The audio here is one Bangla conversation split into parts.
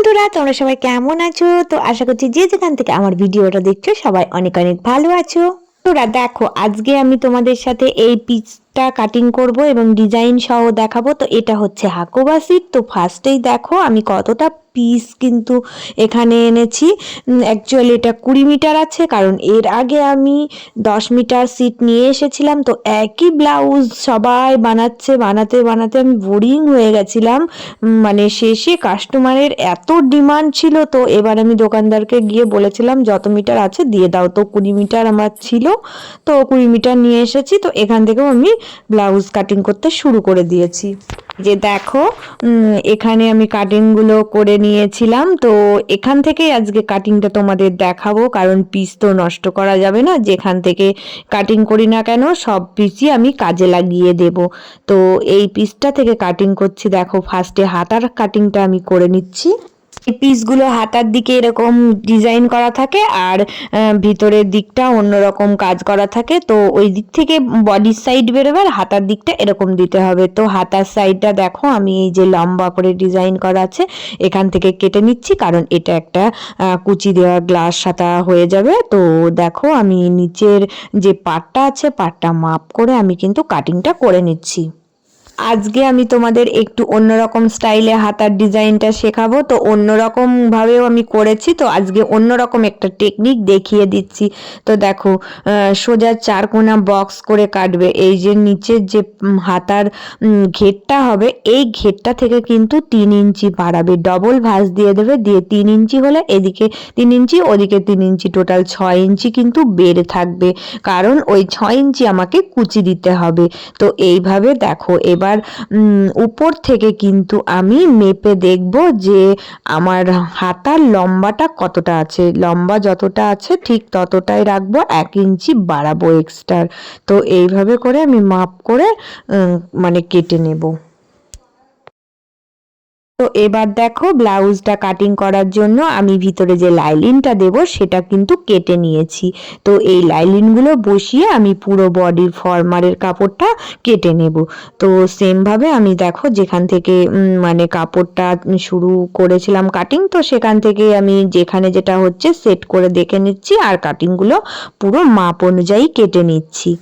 বন্ধুরা, তোমরা সবাই কেমন আছো? তো আশা করছি যে যেখান থেকে আমার ভিডিওটা দেখছো সবাই অনেক অনেক ভালো আছো। তোরা দেখো, আজকে আমি তোমাদের সাথে এই পিসটা কাটিং করব এবং ডিজাইন সহ দেখাবো। তো এটা হচ্ছে হাকোবা সিট। তো ফার্স্টেই দেখো আমি কতটা পিস কিন্তু এখানে এনেছি। অ্যাকচুয়ালি এটা 20 মিটার আছে, কারণ এর আগে আমি 10 মিটার সিট নিয়ে এসেছিলাম। তো একই ব্লাউজ সবাই বানাচ্ছে, বানাতে বানাতে আমি বোরিং হয়ে গেছিলাম। মানে শেষে কাস্টমারের এত ডিমান্ড ছিল, তো এবার আমি দোকানদারকে গিয়ে বলেছিলাম যত মিটার আছে দিয়ে দাও। তো 20 মিটার আমার ছিল, তো 20 মিটার নিয়ে এসেছি। তো এখান থেকেও আমি ব্লাউজ কাটিং করতে শুরু করে দিয়েছি। যে দেখো, এখানে আমি কাটিংগুলো করে নিয়েছিলাম। তো এখান থেকেই আজকে কাটিংটা তোমাদের দেখাবো, কারণ পিস তো নষ্ট করা যাবে না। যেখান থেকে কাটিং করি না কেন সব পিসই আমি কাজে লাগিয়ে দেব। তো এই পিসটা থেকে কাটিং করছি। দেখো, ফার্স্টে হাতার কাটিংটা আমি করে নিচ্ছি। এই পিসগুলো হাতার দিকে এরকম ডিজাইন করা থাকে, আর ভিতরের দিকটা অন্যরকম কাজ করা থাকে। তো ওই দিক থেকে বডির সাইড বেরোবে, আর হাতার দিকটা এরকম দিতে হবে। তো হাতার সাইডটা দেখো আমি এই যে লম্বা করে ডিজাইন করা আছে এখান থেকে কেটে নিচ্ছি, কারণ এটা একটা কুচি দেওয়া গ্লাস হাতা হয়ে যাবে। তো দেখো আমি নিচের যে পাটটা আছে পাটটা মাপ করে আমি কিন্তু কাটিংটা করে নিচ্ছি। আজকে আমি তোমাদের একটু অন্যরকম স্টাইলে হাতার ডিজাইনটা শেখাবো। তো অন্যরকম ভাবেও আমি করেছি, তো আজকে অন্যরকম একটা টেকনিক দেখিয়ে দিচ্ছি। তো দেখো, সোজা 4 কোণা বক্স করে কাটবে। এই যে নিচের যে হাতার ঘেরটা হবে, এই ঘেরটা থেকে কিন্তু 3 ইঞ্চি বাড়াবে, ডবল ভাঁজ দিয়ে দেবে। দিয়ে 3 ইঞ্চি হলে এদিকে 3 ইঞ্চি, ওদিকে 3 ইঞ্চি, টোটাল 6 ইঞ্চি কিন্তু বেড়ে থাকবে, কারণ ওই 6 ইঞ্চি আমাকে কুচি দিতে হবে। তো এইভাবে দেখো, এবার উপর থেকে কিন্তু আমি মেপে দেখব যে আমার হাতার লম্বাটা কতটা আছে। লম্বা যতটা আছে ঠিক ততটাই রাখবো, 1 ইঞ্চি বাড়াবো এক্সট্রা। তো এইভাবে করে আমি মাপ করে মানে কেটে নেব। তো এবার দেখো, ব্লাউজটা কাটিং করার জন্য আমি ভিতরে যে লাইলিনটা দেব সেটা কিন্তু কেটে নিয়েছি। তো এই লাইলিনগুলো বসিয়ে আমি পুরো বডির ফরমারের কাপড়টা কেটে নেব। তো সেমভাবে আমি দেখো যেখান থেকে মানে কাপড়টা শুরু করেছিলাম কাটিং, তো সেখান থেকে আমি যেখানে যেটা হচ্ছে সেট করে দেখে নিচ্ছি, আর কাটিংগুলো পুরো মাপ অনুযায়ী কেটে নিচ্ছি।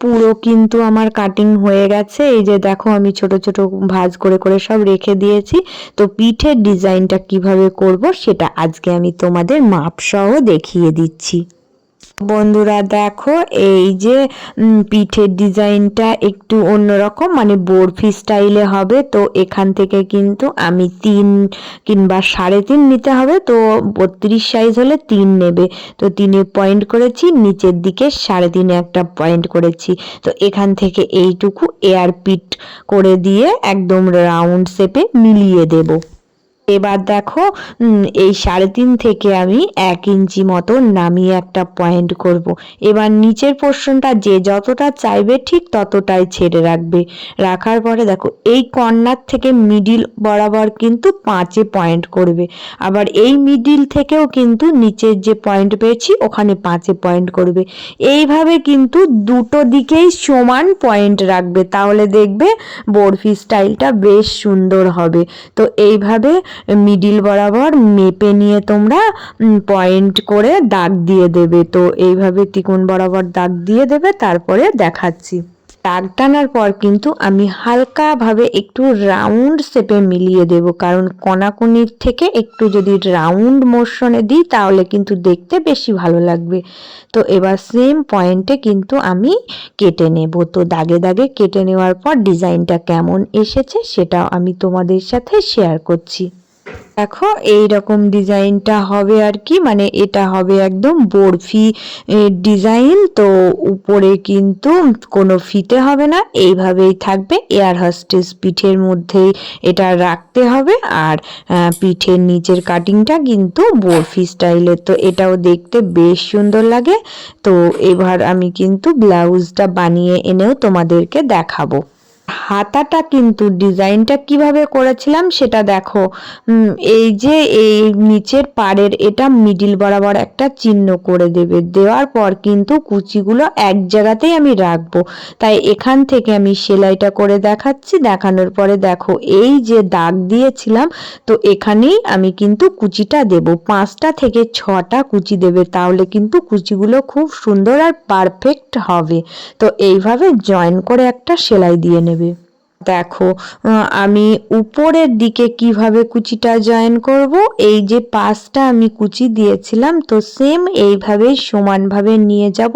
পুরো কিন্তু আমার কাটিং হয়ে গেছে। এই যে দেখো আমি ছোট ছোট ভাঁজ করে করে সব রেখে দিয়েছি। তো পিঠের ডিজাইনটা কিভাবে করব সেটা আজকে আমি তোমাদের মাপ সহ দেখিয়ে দিচ্ছি। বন্ধুরা দেখো, এই যে পিঠের ডিজাইনটা একটু অন্যরকম, মানে বরফি স্টাইলে হবে। তো এখান থেকে কিন্তু আমি 3 কিংবা 3.5 নিতে হবে। তো 32 সাইজ হলে 3 নেবে। তো 3-এ পয়েন্ট করেছি, নিচের দিকে 3.5-এ একটা পয়েন্ট করেছি। তো এখান থেকে এইটুকু এয়ার পিট করে দিয়ে একদম রাউন্ড শেপে মিলিয়ে দেব। এবার দেখো, এই 3.5 থেকে আমি 1 ইঞ্চি মতো নামিয়ে একটা পয়েন্ট করব। এবার নিচের পোর্শনটা যে যতটা চাইবে ঠিক ততটাই ছেড়ে রাখবে। রাখার পরে দেখো এই কর্নার থেকে মিডিল বরাবর কিন্তু 5-এ পয়েন্ট করবে। আবার এই মিডিল থেকেও কিন্তু নিচের যে পয়েন্ট পেয়েছি ওখানে 5-এ পয়েন্ট করবে। এইভাবে কিন্তু দুটো দিকেই সমান পয়েন্ট রাখবে, তাহলে দেখবে বরফি স্টাইলটা বেশ সুন্দর হবে। তো এইভাবে মিডিল বরাবর মেপে নিয়ে তোমরা পয়েন্ট করে দাগ দিয়ে দেবে। তো এইভাবে ত্রিকোণ বরাবর দাগ দিয়ে দেবে। তারপরে দেখাচ্ছি, দাগ টানার পর কিন্তু আমি হালকাভাবে একটু রাউন্ড শেপে মিলিয়ে দেব, কারণ কোনাকুনির থেকে একটু যদি রাউন্ড মোশনে দিই তাহলে কিন্তু দেখতে বেশি ভালো লাগবে। তো এবার সেম পয়েন্টে কিন্তু আমি কেটে নেব। তো দাগে দাগে কেটে নেওয়ার পর ডিজাইনটা কেমন এসেছে সেটাও আমি তোমাদের সাথে শেয়ার করছি। দেখো এইরকম ডিজাইনটা হবে আর কি, মানে এটা হবে একদম বরফি ডিজাইন। তো উপরে কিন্তু কোনো ফিতে হবে না, এইভাবেই থাকবে। এয়ার হোস্টেস পিঠের মধ্যেই এটা রাখতে হবে। আর পিঠের নিচের কাটিংটা কিন্তু বরফি স্টাইলের। তো এটাও দেখতে বেশ সুন্দর লাগে। তো এবার আমি কিন্তু ব্লাউজটা বানিয়ে এনেও তোমাদেরকে দেখাবো। হাতাটা কিন্তু ডিজাইনটা কিভাবে করেছিলাম সেটা দেখো। এই যে এই নিচের পাড়ের এটা মিডিল বরাবর একটা চিহ্ন করে দেবে, দেওয়ার পর কিন্তু কুচিগুলো এক জায়গাতেই আমি রাখবো। তাই এখান থেকে আমি সেলাইটা করে দেখাচ্ছি, দেখানোর পরে দেখো এই যে দাগ দিয়েছিলাম, তো এখানেই আমি কিন্তু কুচিটা দেব। 5টা থেকে 6টা কুচি দেবে, তাহলে কিন্তু কুচিগুলো খুব সুন্দর আর পারফেক্ট হবে। তো এইভাবে জয়েন করে একটা সেলাই দিয়ে নেবে। দেখো আমি উপরের দিকে কিভাবে কুচিটা জয়েন করব, এই যে 5টা আমি কুচি দিয়েছিলাম, তো সেম এইভাবেই সমানভাবে নিয়ে যাব,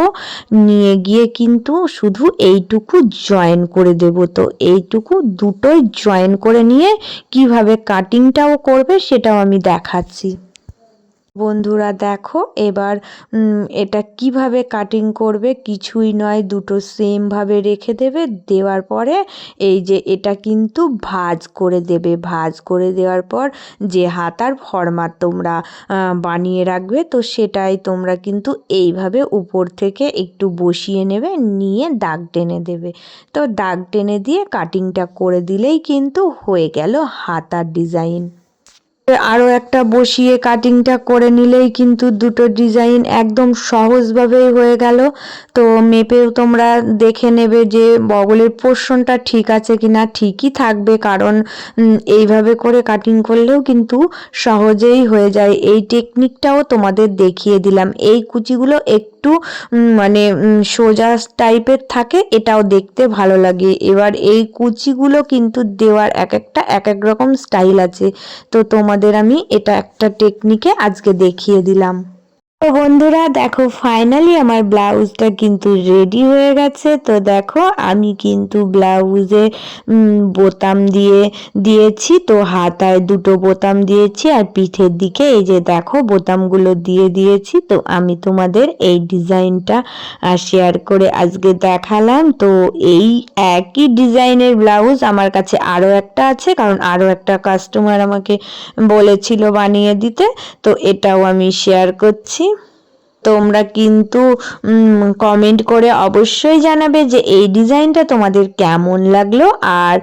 নিয়ে গিয়ে কিন্তু শুধু এইটুকু জয়েন করে দেব। তো এইটুকু দুটোই জয়েন করে নিয়ে কিভাবে কাটিংটাও করবে সেটাও আমি দেখাচ্ছি। বন্ধুরা দেখো এবার এটা কিভাবে কাটিং করবে, কিছুই নয়, দুটো সেম ভাবে রেখে দেবে, দেওয়ার পরে এই যে এটা কিন্তু ভাঁজ করে দেবে। ভাঁজ করে দেওয়ার পর যে হাতার ফর্মা তোমরা বানিয়ে রাখবে, তো সেটাই তোমরা কিন্তু এইভাবে উপর থেকে একটু বসিয়ে নেবে, নিয়ে দাগ টেনে দেবে। তো দাগ টেনে দিয়ে কাটিংটা করে দিলেই কিন্তু হয়ে গেল হাতার ডিজাইন। আরও একটা বসিয়ে কাটিংটা করে নিলেই কিন্তু দুটো ডিজাইন একদম সহজভাবেই হয়ে গেল। তো মেপেও তোমরা দেখে নেবে যে বগলের পোর্শনটা ঠিক আছে কিনা। ঠিকই থাকবে, কারণ এইভাবে করে কাটিং করলেও কিন্তু সহজেই হয়ে যায়। এই টেকনিকটাও তোমাদের দেখিয়ে দিলাম। এই কুচিগুলো একটু মানে সোজা টাইপের থাকে, এটাও দেখতে ভালো লাগে। এবার এই কুচিগুলো কিন্তু দেওয়ার এক এক রকম স্টাইল আছে, তো তোমাদের আমি এটা একটা টেকনিকে আজকে দেখিয়ে দিলাম। তো বন্ধুরা দেখো ফাইনালি আমার ব্লাউজটা কিন্তু রেডি হয়ে গেছে। তো দেখো আমি কিন্তু ব্লাউজে বোতাম দিয়েছি, তো হাতায় দুটো বোতাম দিয়েছি, আর পিঠের দিকে এই যে দেখো বোতামগুলো দিয়েছি। তো আমি তোমাদের এই ডিজাইনটা শেয়ার করে আজকে দেখালাম। তো এই একই ডিজাইনের ব্লাউজ আমার কাছে আরও একটা আছে, কারণ আরও একটা কাস্টমার আমাকে বলেছিল বানিয়ে দিতে, তো এটাও আমি শেয়ার করছি। তোমরা কিন্তু কমেন্ট করে অবশ্যই জানাবে যে এই ডিজাইনটা তোমাদের কেমন লাগলো। আর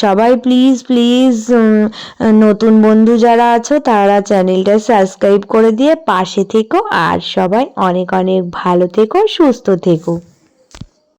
সবাই প্লিজ নতুন বন্ধু যারা আছো তারা চ্যানেলটা সাবস্ক্রাইব করে দিয়ে পাশে থেকো। আর সবাই অনেক ভালো থেকো, সুস্থ থেকো।